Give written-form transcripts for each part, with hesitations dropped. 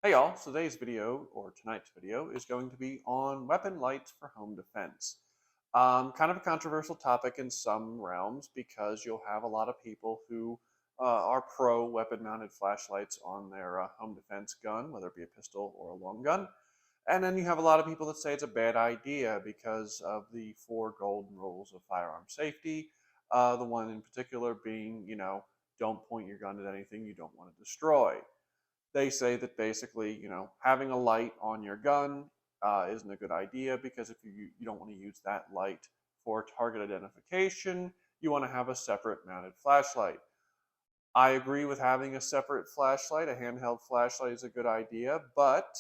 Hey y'all, so today's video, or tonight's video, is going to be on weapon lights for home defense. Kind of a controversial topic in some realms because you'll have a lot of people who are pro weapon mounted flashlights on their home defense gun, whether it be a pistol or a long gun. And then you have a lot of people that say it's a bad idea because of the four golden rules of firearm safety. The one in particular being, don't point your gun at anything you don't want to destroy. They say that basically, having a light on your gun isn't a good idea because if you don't want to use that light for target identification, you want to have a separate mounted flashlight. I agree with having a separate flashlight. A handheld flashlight is a good idea, but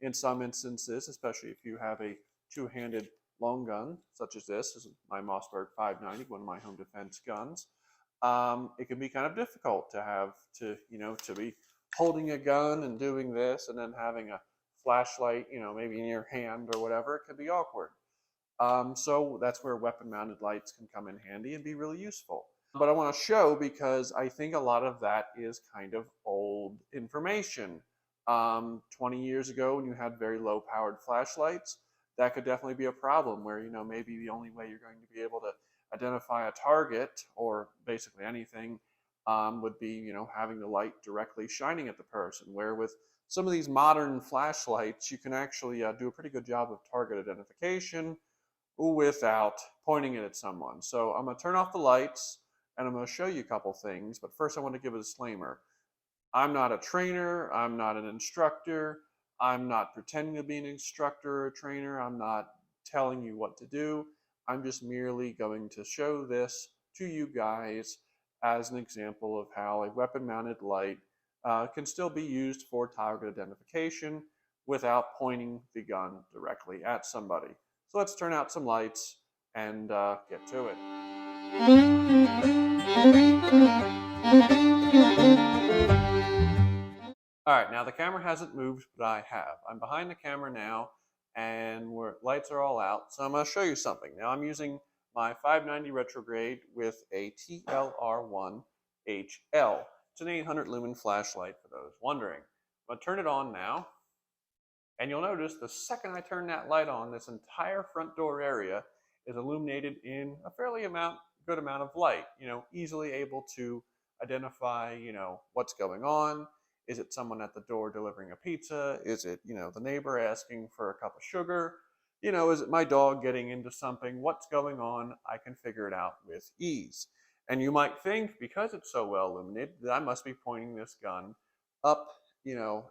in some instances, especially if you have a two-handed long gun, such as this is my Mossberg 590, one of my home defense guns, it can be kind of difficult to have to be holding a gun and doing this and then having a flashlight, maybe in your hand or whatever. It could be awkward. So that's where weapon mounted lights can come in handy and be really useful. But I want to show because I think a lot of that is kind of old information. 20 years ago, when you had very low powered flashlights, that could definitely be a problem where, maybe the only way you're going to be able to identify a target or basically anything would be, having the light directly shining at the person. Where with some of these modern flashlights, you can actually do a pretty good job of target identification without pointing it at someone. So I'm going to turn off the lights and I'm going to show you a couple things. But first, I want to give a disclaimer. I'm not a trainer. I'm not an instructor. I'm not pretending to be an instructor or a trainer. I'm not telling you what to do. I'm just merely going to show this to you guys as an example of how a weapon-mounted light can still be used for target identification without pointing the gun directly at somebody. So let's turn out some lights and get to it. All right, now the camera hasn't moved, but I have. I'm behind the camera now, and lights are all out. So I'm going to show you something. Now I'm using my 590 retrograde with a TLR1HL. It's an 800 lumen flashlight for those wondering. I'm going to turn it on now, and you'll notice the second I turn that light on, this entire front door area is illuminated in a fairly good amount of light. Easily able to identify, what's going on. Is it someone at the door delivering a pizza? Is it, the neighbor asking for a cup of sugar? Is it my dog getting into something? What's going on? I can figure it out with ease. And you might think, because it's so well illuminated, that I must be pointing this gun up,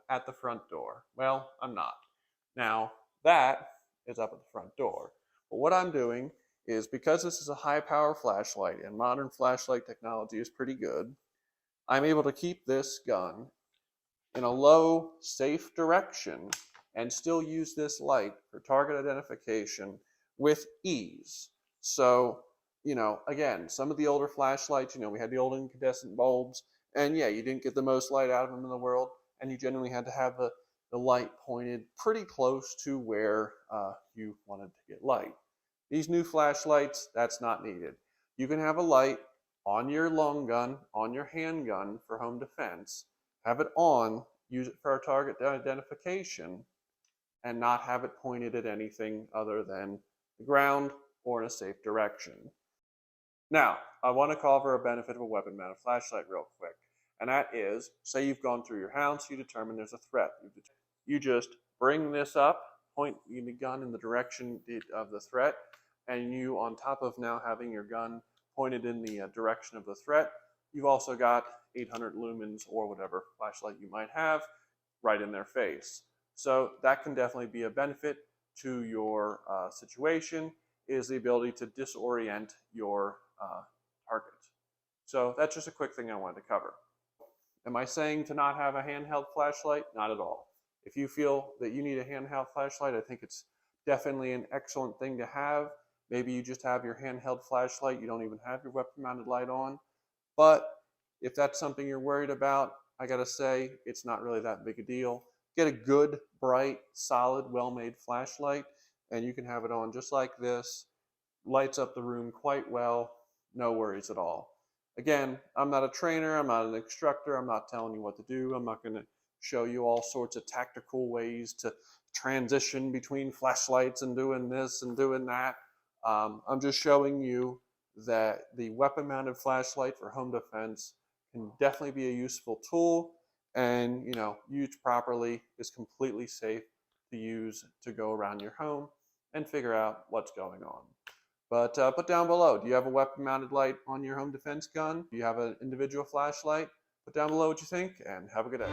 at the front door. Well, I'm not. Now, that is up at the front door. But what I'm doing is, because this is a high power flashlight and modern flashlight technology is pretty good, I'm able to keep this gun in a low, safe direction and still use this light for target identification with ease. So, again, some of the older flashlights, we had the old incandescent bulbs, and yeah, you didn't get the most light out of them in the world, and you generally had to have the light pointed pretty close to where you wanted to get light. These new flashlights, that's not needed. You can have a light on your long gun, on your handgun for home defense, have it on, use it for our target identification, and not have it pointed at anything other than the ground or in a safe direction. Now, I want to cover a benefit of a weapon-mounted flashlight real quick, and that is, say you've gone through your house, you determine there's a threat. You just bring this up, point the gun in the direction of the threat, and you, on top of now having your gun pointed in the direction of the threat, you've also got 800 lumens or whatever flashlight you might have right in their face. So that can definitely be a benefit to your situation, is the ability to disorient your target. So that's just a quick thing I wanted to cover. Am I saying to not have a handheld flashlight? Not at all. If you feel that you need a handheld flashlight, I think it's definitely an excellent thing to have. Maybe you just have your handheld flashlight, you don't even have your weapon-mounted light on. But if that's something you're worried about, I gotta say, it's not really that big a deal. Get a good, bright, solid, well-made flashlight, and you can have it on just like this. Lights up the room quite well, no worries at all. Again, I'm not a trainer, I'm not an instructor, I'm not telling you what to do, I'm not gonna show you all sorts of tactical ways to transition between flashlights and doing this and doing that. I'm just showing you that the weapon-mounted flashlight for home defense can definitely be a useful tool, and used properly is completely safe to use to go around your home and figure out what's going on. But put down below, do you have a weapon-mounted light on your home defense gun? Do you have an individual flashlight? Put down below what you think, and have a good day.